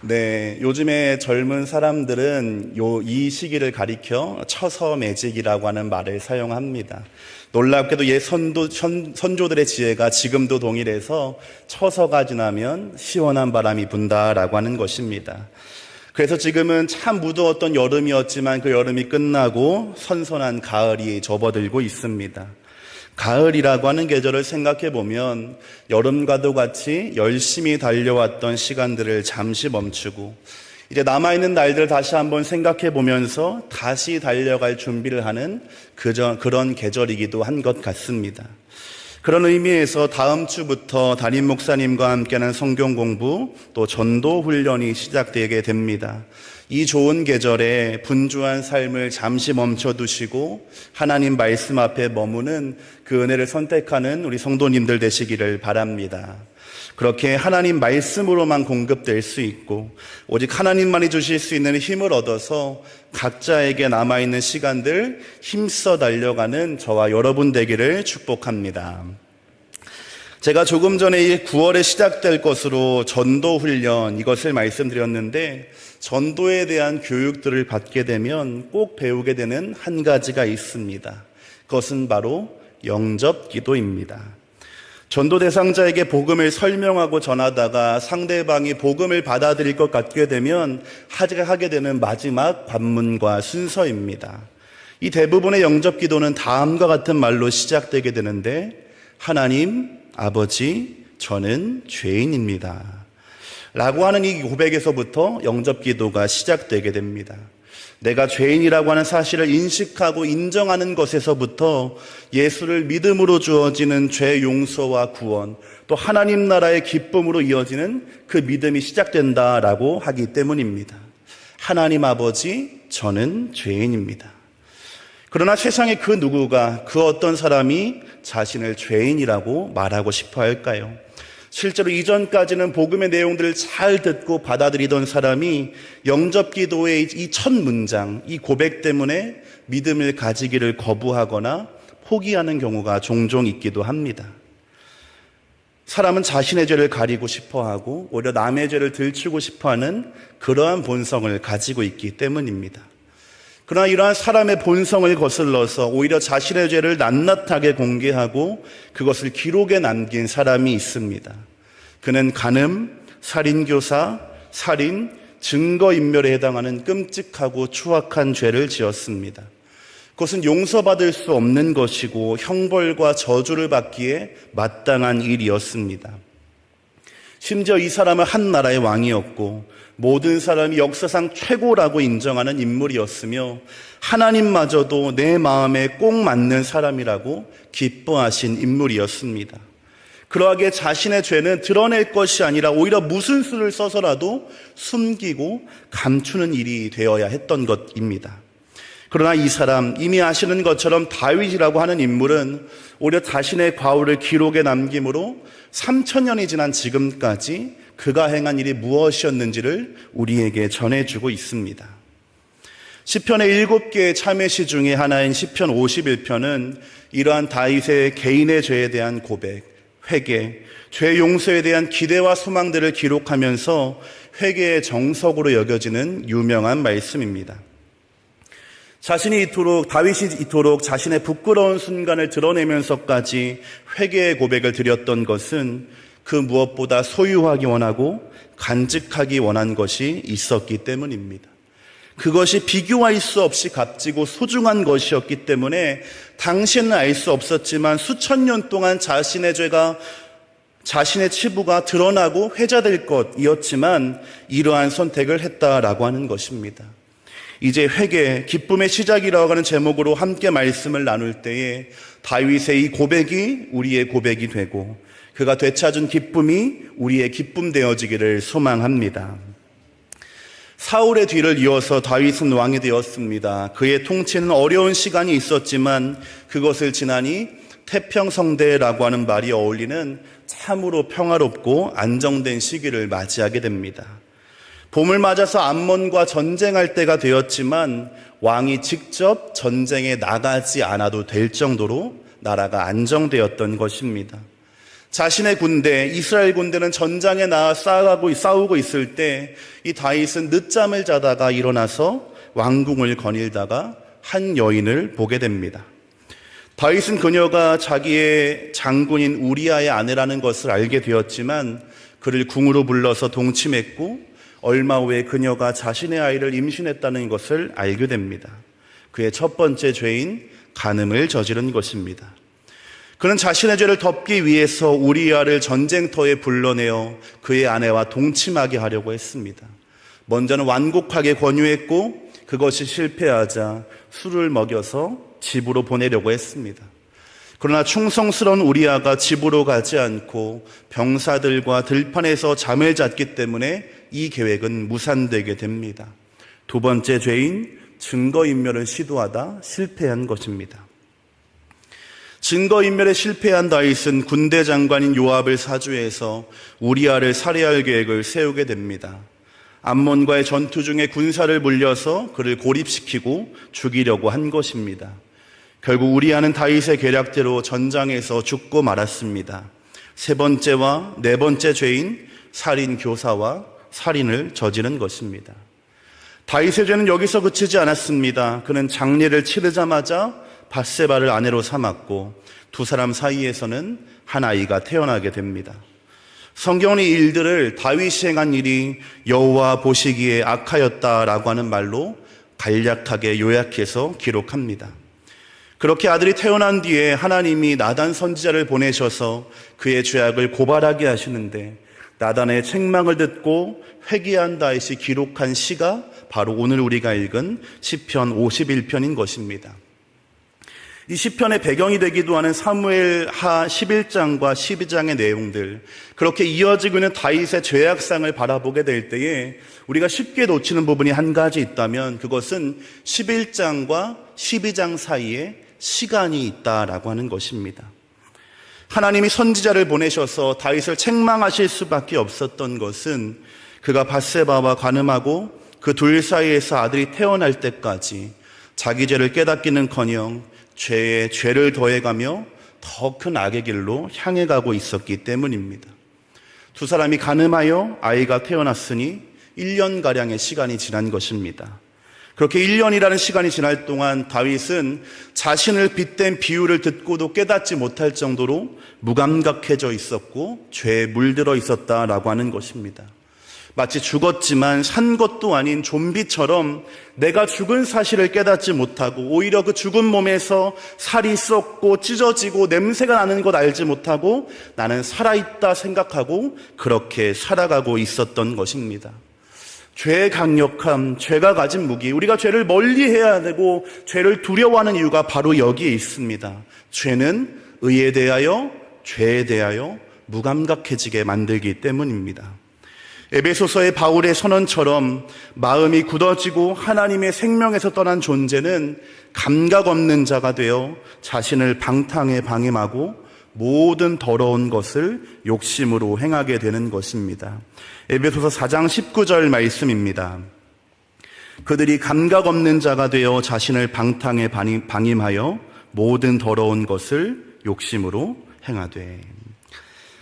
네, 요즘에 젊은 사람들은 이 시기를 가리켜 처서매직이라고 하는 말을 사용합니다. 놀랍게도 선조들의 지혜가 지금도 동일해서 처서가 지나면 시원한 바람이 분다라고 하는 것입니다. 그래서 지금은 참 무더웠던 여름이었지만 그 여름이 끝나고 선선한 가을이 접어들고 있습니다. 가을이라고 하는 계절을 생각해 보면 여름과도 같이 열심히 달려왔던 시간들을 잠시 멈추고 이제 남아있는 날들을 다시 한번 생각해 보면서 다시 달려갈 준비를 하는 그런 계절이기도 한 것 같습니다. 그런 의미에서 다음 주부터 담임 목사님과 함께하는 성경 공부 또 전도 훈련이 시작되게 됩니다. 이 좋은 계절에 분주한 삶을 잠시 멈춰두시고 하나님 말씀 앞에 머무는 그 은혜를 선택하는 우리 성도님들 되시기를 바랍니다. 그렇게 하나님 말씀으로만 공급될 수 있고 오직 하나님만이 주실 수 있는 힘을 얻어서 각자에게 남아있는 시간들 힘써 달려가는 저와 여러분 되기를 축복합니다. 제가 조금 전에 이 9월에 시작될 것으로 전도훈련 이것을 말씀드렸는데 전도에 대한 교육들을 받게 되면 꼭 배우게 되는 한 가지가 있습니다. 그것은 바로 영접기도입니다. 전도 대상자에게 복음을 설명하고 전하다가 상대방이 복음을 받아들일 것 같게 되면 하게 되는 마지막 관문과 순서입니다. 이 대부분의 영접기도는 다음과 같은 말로 시작되게 되는데 하나님, 아버지, 저는 죄인입니다. 라고 하는 이 고백에서부터 영접기도가 시작되게 됩니다. 내가 죄인이라고 하는 사실을 인식하고 인정하는 것에서부터 예수를 믿음으로 주어지는 죄 용서와 구원, 또 하나님 나라의 기쁨으로 이어지는 그 믿음이 시작된다라고 하기 때문입니다. 하나님 아버지, 저는 죄인입니다. 그러나 세상에 그 누구가 그 어떤 사람이 자신을 죄인이라고 말하고 싶어 할까요? 실제로 이전까지는 복음의 내용들을 잘 듣고 받아들이던 사람이 영접기도의 이 첫 문장, 이 고백 때문에 믿음을 가지기를 거부하거나 포기하는 경우가 종종 있기도 합니다. 사람은 자신의 죄를 가리고 싶어하고 오히려 남의 죄를 들추고 싶어하는 그러한 본성을 가지고 있기 때문입니다. 그러나 이러한 사람의 본성을 거슬러서 오히려 자신의 죄를 낱낱하게 공개하고 그것을 기록에 남긴 사람이 있습니다. 그는 간음, 살인교사, 살인, 증거인멸에 해당하는 끔찍하고 추악한 죄를 지었습니다. 그것은 용서받을 수 없는 것이고 형벌과 저주를 받기에 마땅한 일이었습니다. 심지어 이 사람은 한 나라의 왕이었고 모든 사람이 역사상 최고라고 인정하는 인물이었으며 하나님마저도 내 마음에 꼭 맞는 사람이라고 기뻐하신 인물이었습니다. 그러하기에 자신의 죄는 드러낼 것이 아니라 오히려 무슨 수를 써서라도 숨기고 감추는 일이 되어야 했던 것입니다. 그러나 이 사람, 이미 아시는 것처럼 다윗이라고 하는 인물은 오히려 자신의 과오를 기록에 남김으로 3000년이 지난 지금까지 그가 행한 일이 무엇이었는지를 우리에게 전해주고 있습니다. 시편의 7개의 참회시 중에 하나인 시편 51편은 이러한 다윗의 개인의 죄에 대한 고백, 회개, 죄 용서에 대한 기대와 소망들을 기록하면서 회개의 정석으로 여겨지는 유명한 말씀입니다. 다윗이 이토록 자신의 부끄러운 순간을 드러내면서까지 회개의 고백을 드렸던 것은 그 무엇보다 소유하기 원하고 간직하기 원한 것이 있었기 때문입니다. 그것이 비교할 수 없이 값지고 소중한 것이었기 때문에 당시에는 알 수 없었지만 수천 년 동안 자신의 죄가, 자신의 치부가 드러나고 회자될 것이었지만 이러한 선택을 했다라고 하는 것입니다. 이제 회개, 기쁨의 시작이라고 하는 제목으로 함께 말씀을 나눌 때에 다윗의 이 고백이 우리의 고백이 되고 그가 되찾은 기쁨이 우리의 기쁨 되어지기를 소망합니다. 사울의 뒤를 이어서 다윗은 왕이 되었습니다. 그의 통치는 어려운 시간이 있었지만 그것을 지나니 태평성대라고 하는 말이 어울리는 참으로 평화롭고 안정된 시기를 맞이하게 됩니다. 봄을 맞아서 암몬과 전쟁할 때가 되었지만 왕이 직접 전쟁에 나가지 않아도 될 정도로 나라가 안정되었던 것입니다. 자신의 군대, 이스라엘 군대는 전장에 나와 싸우고 있을 때 이 다윗은 늦잠을 자다가 일어나서 왕궁을 거닐다가 한 여인을 보게 됩니다. 다윗은 그녀가 자기의 장군인 우리아의 아내라는 것을 알게 되었지만 그를 궁으로 불러서 동침했고 얼마 후에 그녀가 자신의 아이를 임신했다는 것을 알게 됩니다. 그의 첫 번째 죄인 간음을 저지른 것입니다. 그는 자신의 죄를 덮기 위해서 우리아를 전쟁터에 불러내어 그의 아내와 동침하게 하려고 했습니다. 먼저는 완곡하게 권유했고 그것이 실패하자 술을 먹여서 집으로 보내려고 했습니다. 그러나 충성스러운 우리아가 집으로 가지 않고 병사들과 들판에서 잠을 잤기 때문에 이 계획은 무산되게 됩니다. 두 번째 죄인 증거인멸을 시도하다 실패한 것입니다. 증거인멸에 실패한 다윗은 군대 장관인 요압을 사주해서 우리아를 살해할 계획을 세우게 됩니다. 암몬과의 전투 중에 군사를 물려서 그를 고립시키고 죽이려고 한 것입니다. 결국 우리아는 다윗의 계략대로 전장에서 죽고 말았습니다. 세 번째와 네 번째 죄인 살인 교사와 살인을 저지른 것입니다. 다윗의 죄는 여기서 그치지 않았습니다. 그는 장례를 치르자마자 밧세바를 아내로 삼았고 두 사람 사이에서는 한 아이가 태어나게 됩니다. 성경은 이 일들을 다윗이 행한 일이 여호와 보시기에 악하였다라고 하는 말로 간략하게 요약해서 기록합니다. 그렇게 아들이 태어난 뒤에 하나님이 나단 선지자를 보내셔서 그의 죄악을 고발하게 하시는데 나단의 책망을 듣고 회개한 다윗이 기록한 시가 바로 오늘 우리가 읽은 시편 51편인 것입니다. 이 시편의 배경이 되기도 하는 사무엘하 11장과 12장의 내용들, 그렇게 이어지고 있는 다윗의 죄악상을 바라보게 될 때에 우리가 쉽게 놓치는 부분이 한 가지 있다면 그것은 11장과 12장 사이에 시간이 있다라고 하는 것입니다. 하나님이 선지자를 보내셔서 다윗을 책망하실 수밖에 없었던 것은 그가 밧세바와 간음하고 그 둘 사이에서 아들이 태어날 때까지 자기 죄를 깨닫기는커녕 죄에 죄를 더해가며 더 큰 악의 길로 향해 가고 있었기 때문입니다. 두 사람이 간음하여 아이가 태어났으니 1년가량의 시간이 지난 것입니다. 그렇게 1년이라는 시간이 지날 동안 다윗은 자신을 빗댄 비유를 듣고도 깨닫지 못할 정도로 무감각해져 있었고 죄에 물들어 있었다라고 하는 것입니다. 마치 죽었지만 산 것도 아닌 좀비처럼 내가 죽은 사실을 깨닫지 못하고 오히려 그 죽은 몸에서 살이 썩고 찢어지고 냄새가 나는 것 알지 못하고 나는 살아있다 생각하고 그렇게 살아가고 있었던 것입니다. 죄의 강력함, 죄가 가진 무기, 우리가 죄를 멀리해야 되고 죄를 두려워하는 이유가 바로 여기에 있습니다. 죄는 의에 대하여, 죄에 대하여 무감각해지게 만들기 때문입니다. 에베소서의 바울의 선언처럼 마음이 굳어지고 하나님의 생명에서 떠난 존재는 감각 없는 자가 되어 자신을 방탕에 방임하고 모든 더러운 것을 욕심으로 행하게 되는 것입니다. 에베소서 4장 19절 말씀입니다. 그들이 감각 없는 자가 되어 자신을 방탕에 방임하여 모든 더러운 것을 욕심으로 행하되.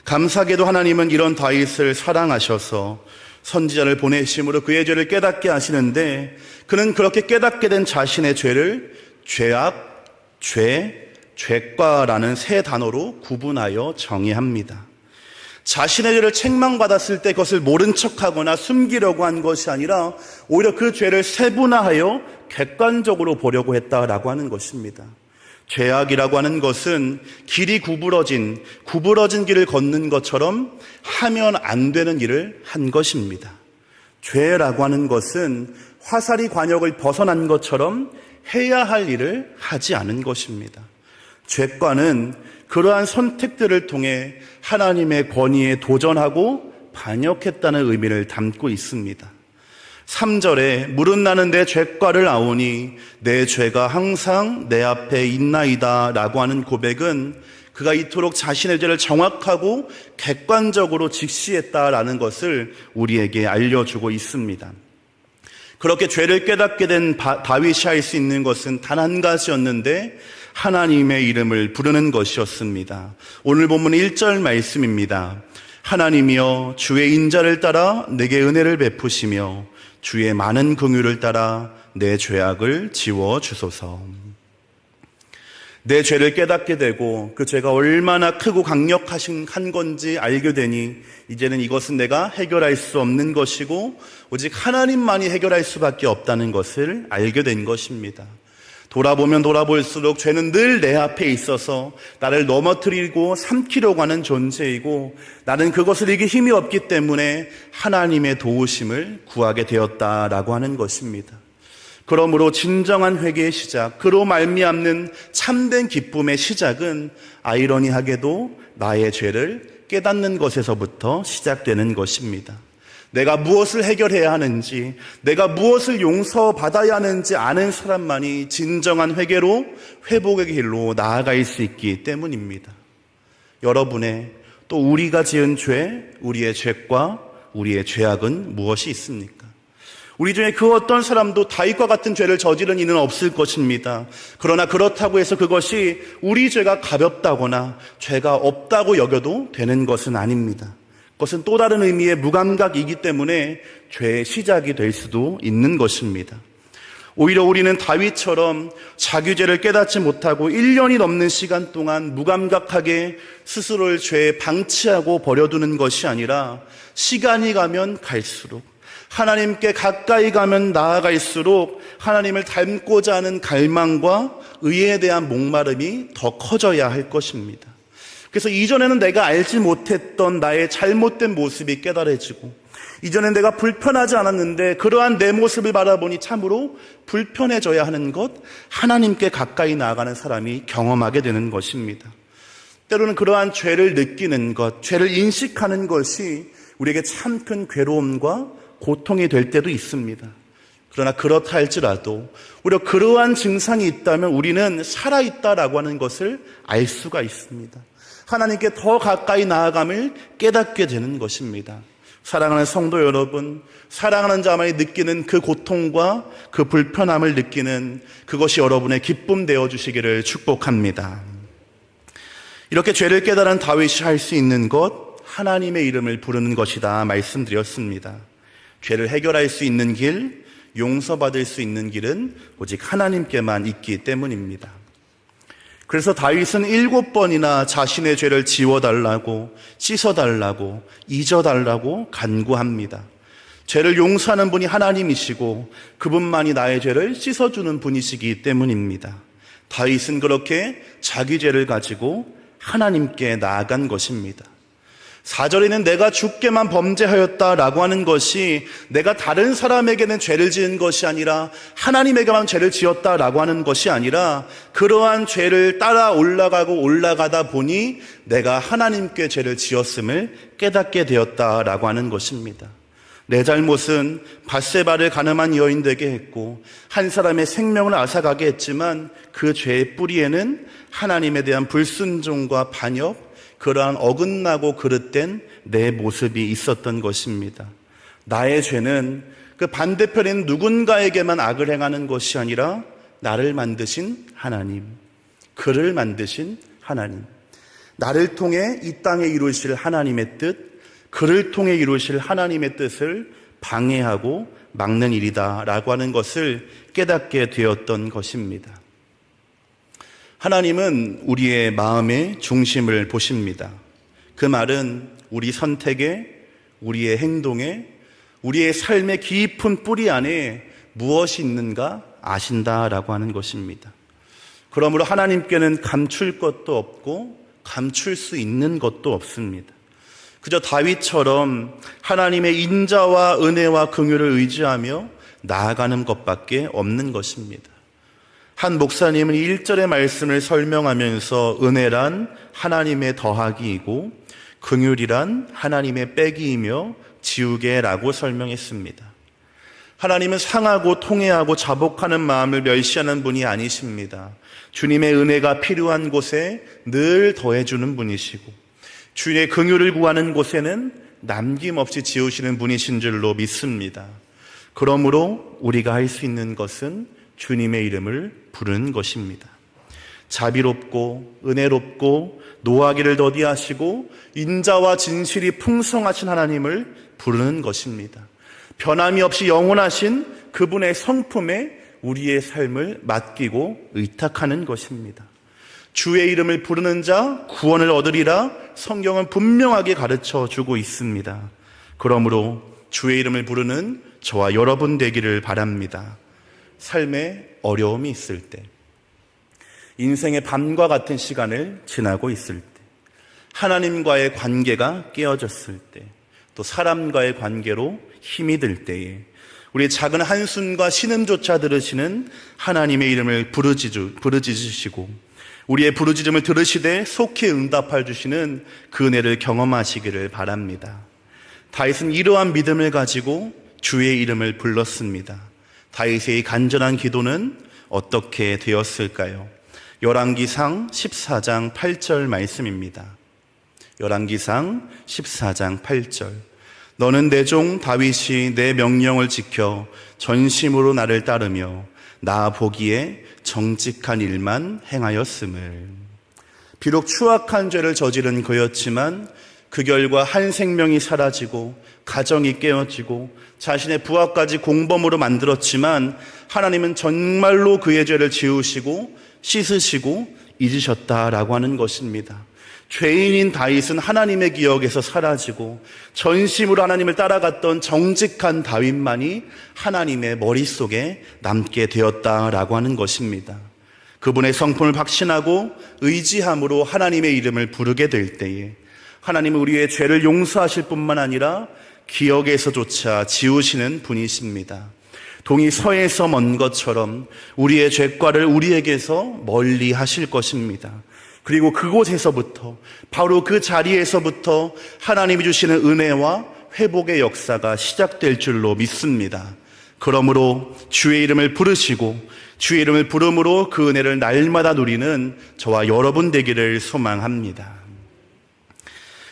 감사하게도 하나님은 이런 다윗을 사랑하셔서 선지자를 보내심으로 그의 죄를 깨닫게 하시는데 그는 그렇게 깨닫게 된 자신의 죄를 죄악, 죄, 죄과라는 세 단어로 구분하여 정의합니다. 자신의 죄를 책망받았을 때 그것을 모른 척하거나 숨기려고 한 것이 아니라 오히려 그 죄를 세분화하여 객관적으로 보려고 했다라고 하는 것입니다. 죄악이라고 하는 것은 길이 구부러진 길을 걷는 것처럼 하면 안 되는 일을 한 것입니다. 죄라고 하는 것은 화살이 관역을 벗어난 것처럼 해야 할 일을 하지 않은 것입니다. 죄과는 그러한 선택들을 통해 하나님의 권위에 도전하고 반역했다는 의미를 담고 있습니다. 3절에 물은 나는 내 죄과를 아오니 내 죄가 항상 내 앞에 있나이다 라고 하는 고백은 그가 이토록 자신의 죄를 정확하고 객관적으로 직시했다라는 것을 우리에게 알려주고 있습니다. 그렇게 죄를 깨닫게 된 다윗이 할 수 있는 것은 단 한 가지였는데 하나님의 이름을 부르는 것이었습니다. 오늘 본문 1절 말씀입니다. 하나님이여 주의 인자를 따라 내게 은혜를 베푸시며 주의 많은 긍휼을 따라 내 죄악을 지워 주소서. 내 죄를 깨닫게 되고 그 죄가 얼마나 크고 강력하신 건지 알게 되니 이제는 이것은 내가 해결할 수 없는 것이고 오직 하나님만이 해결할 수밖에 없다는 것을 알게 된 것입니다. 돌아보면 돌아볼수록 죄는 늘 내 앞에 있어서 나를 넘어뜨리고 삼키려고 하는 존재이고 나는 그것을 이길 힘이 없기 때문에 하나님의 도우심을 구하게 되었다라고 하는 것입니다. 그러므로 진정한 회개의 시작, 그로 말미암는 참된 기쁨의 시작은 아이러니하게도 나의 죄를 깨닫는 것에서부터 시작되는 것입니다. 내가 무엇을 해결해야 하는지, 내가 무엇을 용서받아야 하는지 아는 사람만이 진정한 회개로 회복의 길로 나아갈 수 있기 때문입니다. 여러분의 또 우리가 지은 죄, 우리의 죄과 우리의 죄악은 무엇이 있습니까? 우리 중에 그 어떤 사람도 다윗과 같은 죄를 저지른 이는 없을 것입니다. 그러나 그렇다고 해서 그것이 우리 죄가 가볍다거나 죄가 없다고 여겨도 되는 것은 아닙니다. 그것은 또 다른 의미의 무감각이기 때문에 죄의 시작이 될 수도 있는 것입니다. 오히려 우리는 다윗처럼 자기 죄를 깨닫지 못하고 1년이 넘는 시간 동안 무감각하게 스스로를 죄에 방치하고 버려두는 것이 아니라 시간이 가면 갈수록 하나님께 가까이 가면 나아갈수록 하나님을 닮고자 하는 갈망과 의에 대한 목마름이 더 커져야 할 것입니다. 그래서 이전에는 내가 알지 못했던 나의 잘못된 모습이 깨달아지고 이전엔 내가 불편하지 않았는데 그러한 내 모습을 바라보니 참으로 불편해져야 하는 것, 하나님께 가까이 나아가는 사람이 경험하게 되는 것입니다. 때로는 그러한 죄를 느끼는 것, 죄를 인식하는 것이 우리에게 참 큰 괴로움과 고통이 될 때도 있습니다. 그러나 그렇다 할지라도 우리가 그러한 증상이 있다면 우리는 살아있다라고 하는 것을 알 수가 있습니다. 하나님께 더 가까이 나아감을 깨닫게 되는 것입니다. 사랑하는 성도 여러분, 사랑하는 자만이 느끼는 그 고통과 그 불편함을 느끼는 그것이 여러분의 기쁨 되어주시기를 축복합니다. 이렇게 죄를 깨달은 다윗이 할 수 있는 것, 하나님의 이름을 부르는 것이다 말씀드렸습니다. 죄를 해결할 수 있는 길, 용서받을 수 있는 길은 오직 하나님께만 있기 때문입니다. 그래서 다윗은 7번이나 자신의 죄를 지워달라고, 씻어달라고, 잊어달라고 간구합니다. 죄를 용서하는 분이 하나님이시고 그분만이 나의 죄를 씻어주는 분이시기 때문입니다. 다윗은 그렇게 자기 죄를 가지고 하나님께 나아간 것입니다. 4절에는 내가 주께만 범죄하였다라고 하는 것이 내가 다른 사람에게는 죄를 지은 것이 아니라 하나님에게만 죄를 지었다라고 하는 것이 아니라 그러한 죄를 따라 올라가다 보니 내가 하나님께 죄를 지었음을 깨닫게 되었다라고 하는 것입니다. 내 잘못은 밧세바를 가늠한 여인 되게 했고 한 사람의 생명을 앗아가게 했지만 그 죄의 뿌리에는 하나님에 대한 불순종과 반역, 그러한 어긋나고 그릇된 내 모습이 있었던 것입니다. 나의 죄는 그 반대편인 누군가에게만 악을 행하는 것이 아니라 나를 만드신 하나님, 그를 만드신 하나님, 나를 통해 이 땅에 이루실 하나님의 뜻, 그를 통해 이루실 하나님의 뜻을 방해하고 막는 일이다라고 하는 것을 깨닫게 되었던 것입니다. 하나님은 우리의 마음의 중심을 보십니다. 그 말은 우리 선택에, 우리의 행동에, 우리의 삶의 깊은 뿌리 안에 무엇이 있는가 아신다라고 하는 것입니다. 그러므로 하나님께는 감출 것도 없고 감출 수 있는 것도 없습니다. 그저 다윗처럼 하나님의 인자와 은혜와 긍휼을 의지하며 나아가는 것밖에 없는 것입니다. 한 목사님은 1절의 말씀을 설명하면서 은혜란 하나님의 더하기이고 긍휼이란 하나님의 빼기이며 지우개라고 설명했습니다. 하나님은 상하고 통회하고 자복하는 마음을 멸시하는 분이 아니십니다. 주님의 은혜가 필요한 곳에 늘 더해주는 분이시고 주의 긍휼을 구하는 곳에는 남김없이 지우시는 분이신 줄로 믿습니다. 그러므로 우리가 할 수 있는 것은 주님의 이름을 부르는 것입니다. 자비롭고 은혜롭고 노하기를 더디하시고 인자와 진실이 풍성하신 하나님을 부르는 것입니다. 변함이 없이 영원하신 그분의 성품에 우리의 삶을 맡기고 의탁하는 것입니다. 주의 이름을 부르는 자 구원을 얻으리라 성경은 분명하게 가르쳐 주고 있습니다. 그러므로 주의 이름을 부르는 저와 여러분 되기를 바랍니다. 삶에 어려움이 있을 때, 인생의 밤과 같은 시간을 지나고 있을 때, 하나님과의 관계가 깨어졌을 때, 또 사람과의 관계로 힘이 들 때에 우리의 작은 한숨과 신음조차 들으시는 하나님의 이름을 부르짖으시고 우리의 부르짖음을 들으시되 속히 응답해 주시는 그 은혜를 경험하시기를 바랍니다. 다윗은 이러한 믿음을 가지고 주의 이름을 불렀습니다. 다윗의 간절한 기도는 어떻게 되었을까요? 열왕기상 14장 8절 말씀입니다. 열왕기상 14장 8절. 너는 내 종 다윗이 내 명령을 지켜 전심으로 나를 따르며 나 보기에 정직한 일만 행하였음을. 비록 추악한 죄를 저지른 그였지만 그 결과 한 생명이 사라지고 가정이 깨어지고 자신의 부하까지 공범으로 만들었지만 하나님은 정말로 그의 죄를 지우시고 씻으시고 잊으셨다라고 하는 것입니다. 죄인인 다윗은 하나님의 기억에서 사라지고 전심으로 하나님을 따라갔던 정직한 다윗만이 하나님의 머릿속에 남게 되었다라고 하는 것입니다. 그분의 성품을 확신하고 의지함으로 하나님의 이름을 부르게 될 때에 하나님은 우리의 죄를 용서하실 뿐만 아니라 기억에서조차 지우시는 분이십니다. 동이 서에서 먼 것처럼 우리의 죄과를 우리에게서 멀리 하실 것입니다. 그리고 그곳에서부터, 바로 그 자리에서부터 하나님이 주시는 은혜와 회복의 역사가 시작될 줄로 믿습니다. 그러므로 주의 이름을 부르시고 주의 이름을 부름으로 그 은혜를 날마다 누리는 저와 여러분 되기를 소망합니다.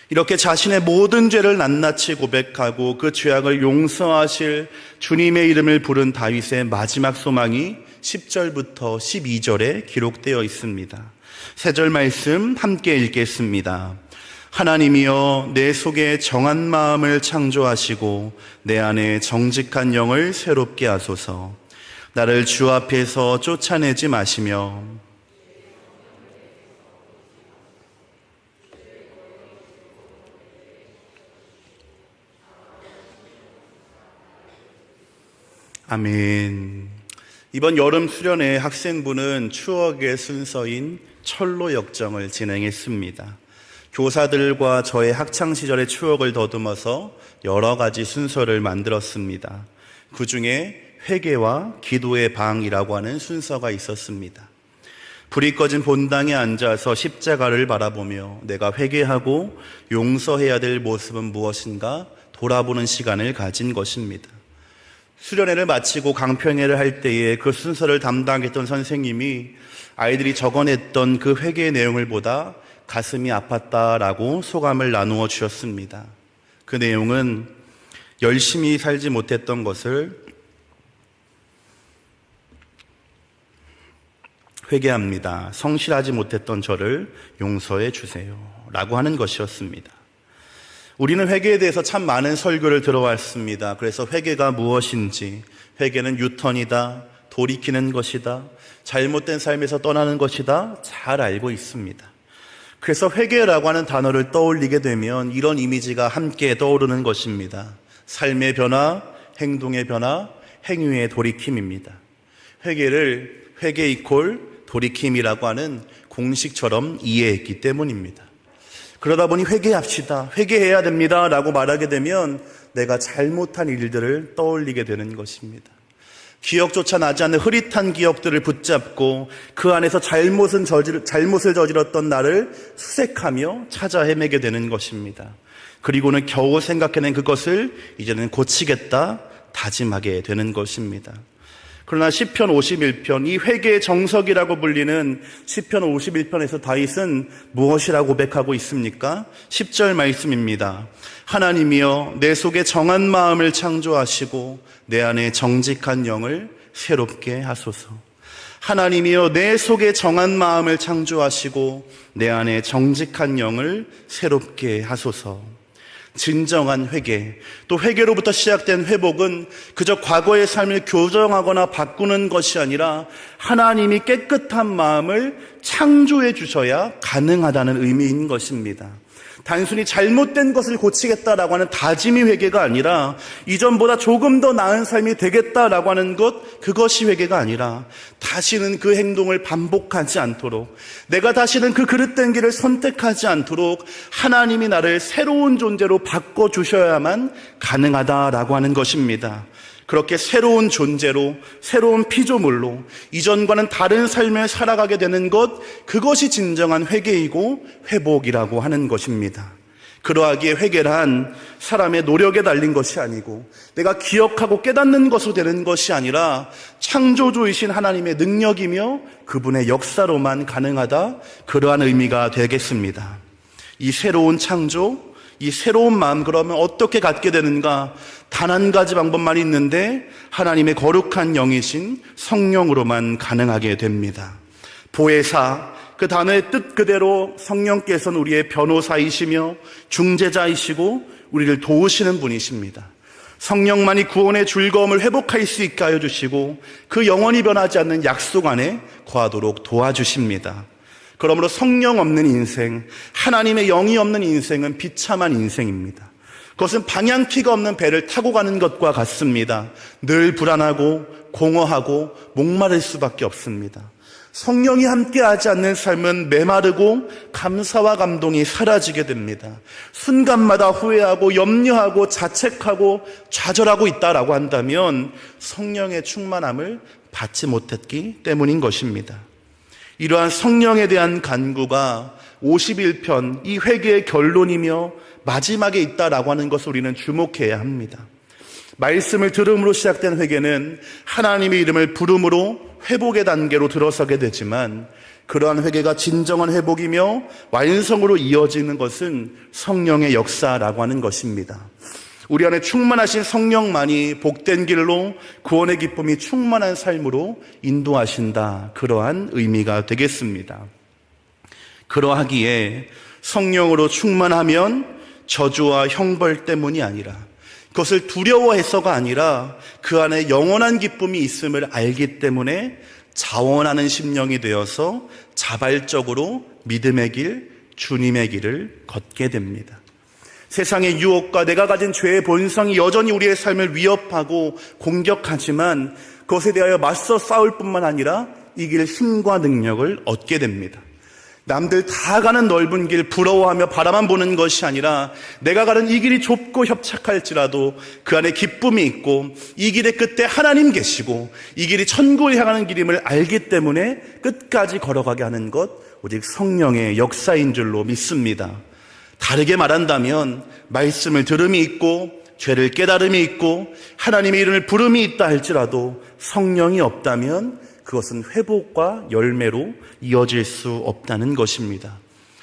이렇게 자신의 모든 죄를 낱낱이 고백하고 그 죄악을 용서하실 주님의 이름을 부른 다윗의 마지막 소망이 10절부터 12절에 기록되어 있습니다. 3절 말씀 함께 읽겠습니다. 하나님이여 내 속에 정한 마음을 창조하시고 내 안에 정직한 영을 새롭게 하소서. 나를 주 앞에서 쫓아내지 마시며 아멘. 이번 여름 수련회 학생부는 추억의 순서인 철로 역정을 진행했습니다. 교사들과 저의 학창시절의 추억을 더듬어서 여러 가지 순서를 만들었습니다. 그 중에 회개와 기도의 방이라고 하는 순서가 있었습니다. 불이 꺼진 본당에 앉아서 십자가를 바라보며 내가 회개하고 용서해야 될 모습은 무엇인가 돌아보는 시간을 가진 것입니다. 수련회를 마치고 강평회를 할 때에 그 순서를 담당했던 선생님이 아이들이 적어냈던 그 회개의 내용을 보다 가슴이 아팠다라고 소감을 나누어 주셨습니다. 그 내용은 열심히 살지 못했던 것을 회개합니다. 성실하지 못했던 저를 용서해 주세요. 라고 하는 것이었습니다. 우리는 회개에 대해서 참 많은 설교를 들어왔습니다. 그래서 회개가 무엇인지, 회개는 유턴이다, 돌이키는 것이다, 잘못된 삶에서 떠나는 것이다, 잘 알고 있습니다. 그래서 회개라고 하는 단어를 떠올리게 되면 이런 이미지가 함께 떠오르는 것입니다. 삶의 변화, 행동의 변화, 행위의 돌이킴입니다. 회개를 회개 이퀄 돌이킴이라고 하는 공식처럼 이해했기 때문입니다. 그러다 보니 회개합시다, 회개해야 됩니다 라고 말하게 되면 내가 잘못한 일들을 떠올리게 되는 것입니다. 기억조차 나지 않는 흐릿한 기억들을 붙잡고 그 안에서 잘못을 저질렀던 나를 수색하며 찾아 헤매게 되는 것입니다. 그리고는 겨우 생각해낸 그것을 이제는 고치겠다 다짐하게 되는 것입니다. 그러나 시편 51편, 이 회개의 정석이라고 불리는 시편 51편에서 다윗은 무엇이라고 고백하고 있습니까? 10절 말씀입니다. 하나님이여 내 속에 정한 마음을 창조하시고 내 안에 정직한 영을 새롭게 하소서. 하나님이여 내 속에 정한 마음을 창조하시고 내 안에 정직한 영을 새롭게 하소서. 진정한 회개, 또 회개로부터 시작된 회복은 그저 과거의 삶을 교정하거나 바꾸는 것이 아니라 하나님이 깨끗한 마음을 창조해 주셔야 가능하다는 의미인 것입니다. 단순히 잘못된 것을 고치겠다라고 하는 다짐이 회개가 아니라 이전보다 조금 더 나은 삶이 되겠다라고 하는 것, 그것이 회개가 아니라 다시는 그 행동을 반복하지 않도록, 내가 다시는 그 그릇된 길을 선택하지 않도록 하나님이 나를 새로운 존재로 바꿔주셔야만 가능하다라고 하는 것입니다. 그렇게 새로운 존재로, 새로운 피조물로 이전과는 다른 삶을 살아가게 되는 것, 그것이 진정한 회개이고 회복이라고 하는 것입니다. 그러하기에 회개란 사람의 노력에 달린 것이 아니고 내가 기억하고 깨닫는 것으로 되는 것이 아니라 창조주이신 하나님의 능력이며 그분의 역사로만 가능하다, 그러한 의미가 되겠습니다. 이 새로운 창조, 이 새로운 마음, 그러면 어떻게 갖게 되는가? 단 한 가지 방법만 있는데 하나님의 거룩한 영이신 성령으로만 가능하게 됩니다. 보혜사, 그 단어의 뜻 그대로 성령께서는 우리의 변호사이시며 중재자이시고 우리를 도우시는 분이십니다. 성령만이 구원의 즐거움을 회복할 수 있게 하여 주시고 그 영원히 변하지 않는 약속 안에 거하도록 도와주십니다. 그러므로 성령 없는 인생, 하나님의 영이 없는 인생은 비참한 인생입니다. 그것은 방향키가 없는 배를 타고 가는 것과 같습니다. 늘 불안하고 공허하고 목마를 수밖에 없습니다. 성령이 함께하지 않는 삶은 메마르고 감사와 감동이 사라지게 됩니다. 순간마다 후회하고 염려하고 자책하고 좌절하고 있다라고 한다면 성령의 충만함을 받지 못했기 때문인 것입니다. 이러한 성령에 대한 간구가 51편 이 회개의 결론이며 마지막에 있다라고 하는 것을 우리는 주목해야 합니다. 말씀을 들음으로 시작된 회개는 하나님의 이름을 부름으로 회복의 단계로 들어서게 되지만 그러한 회개가 진정한 회복이며 완성으로 이어지는 것은 성령의 역사라고 하는 것입니다. 우리 안에 충만하신 성령만이 복된 길로 구원의 기쁨이 충만한 삶으로 인도하신다, 그러한 의미가 되겠습니다. 그러하기에 성령으로 충만하면 저주와 형벌 때문이 아니라, 그것을 두려워해서가 아니라 그 안에 영원한 기쁨이 있음을 알기 때문에 자원하는 심령이 되어서 자발적으로 믿음의 길, 주님의 길을 걷게 됩니다. 세상의 유혹과 내가 가진 죄의 본성이 여전히 우리의 삶을 위협하고 공격하지만 그것에 대하여 맞서 싸울 뿐만 아니라 이길 힘과 능력을 얻게 됩니다. 남들 다 가는 넓은 길 부러워하며 바라만 보는 것이 아니라 내가 가는 이 길이 좁고 협착할지라도 그 안에 기쁨이 있고 이 길의 끝에 하나님 계시고 이 길이 천국을 향하는 길임을 알기 때문에 끝까지 걸어가게 하는 것, 오직 성령의 역사인 줄로 믿습니다. 다르게 말한다면 말씀을 들음이 있고 죄를 깨달음이 있고 하나님의 이름을 부름이 있다 할지라도 성령이 없다면 그것은 회복과 열매로 이어질 수 없다는 것입니다.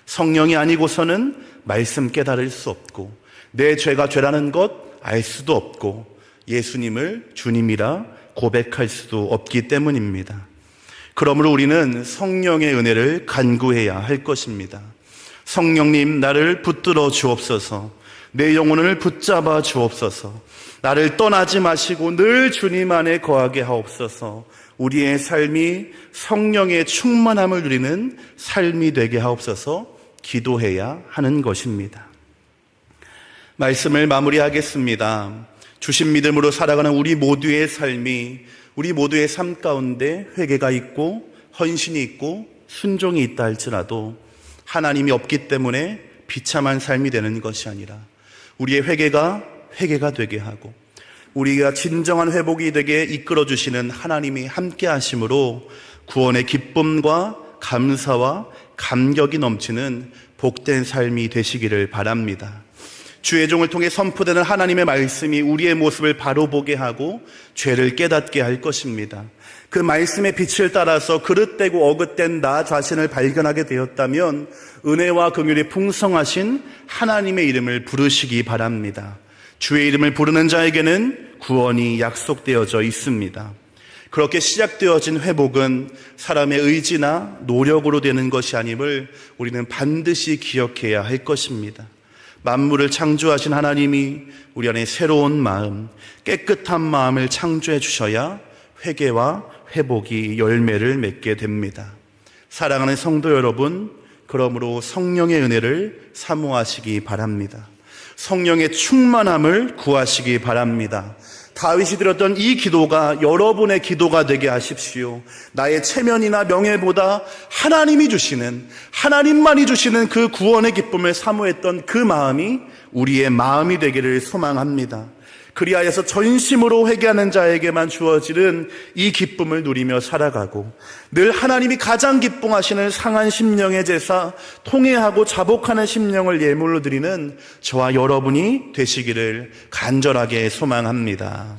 성령이 아니고서는 말씀 깨달을 수 없고 내 죄가 죄라는 것 알 수도 없고 예수님을 주님이라 고백할 수도 없기 때문입니다. 그러므로 우리는 성령의 은혜를 간구해야 할 것입니다. 성령님, 나를 붙들어 주옵소서. 내 영혼을 붙잡아 주옵소서. 나를 떠나지 마시고 늘 주님 안에 거하게 하옵소서. 우리의 삶이 성령의 충만함을 누리는 삶이 되게 하옵소서. 기도해야 하는 것입니다. 말씀을 마무리하겠습니다. 주신 믿음으로 살아가는 우리 모두의 삶이, 우리 모두의 삶 가운데 회개가 있고 헌신이 있고 순종이 있다 할지라도 하나님이 없기 때문에 비참한 삶이 되는 것이 아니라 우리의 회개가 되게 하고 우리가 진정한 회복이 되게 이끌어주시는 하나님이 함께 하심으로 구원의 기쁨과 감사와 감격이 넘치는 복된 삶이 되시기를 바랍니다. 주의 종을 통해 선포되는 하나님의 말씀이 우리의 모습을 바로 보게 하고 죄를 깨닫게 할 것입니다. 그 말씀의 빛을 따라서 그릇되고 어긋된 나 자신을 발견하게 되었다면 은혜와 긍휼이 풍성하신 하나님의 이름을 부르시기 바랍니다. 주의 이름을 부르는 자에게는 구원이 약속되어져 있습니다. 그렇게 시작되어진 회복은 사람의 의지나 노력으로 되는 것이 아님을 우리는 반드시 기억해야 할 것입니다. 만물을 창조하신 하나님이 우리 안에 새로운 마음, 깨끗한 마음을 창조해 주셔야 회개와 회복이 열매를 맺게 됩니다. 사랑하는 성도 여러분, 그러므로 성령의 은혜를 사모하시기 바랍니다. 성령의 충만함을 구하시기 바랍니다. 다윗이 드렸던 이 기도가 여러분의 기도가 되게 하십시오. 나의 체면이나 명예보다 하나님이 주시는, 하나님만이 주시는 그 구원의 기쁨을 사모했던 그 마음이 우리의 마음이 되기를 소망합니다. 그리하여서 전심으로 회개하는 자에게만 주어지는 이 기쁨을 누리며 살아가고 늘 하나님이 가장 기뻐하시는 상한 심령의 제사, 통회하고 자복하는 심령을 예물로 드리는 저와 여러분이 되시기를 간절하게 소망합니다.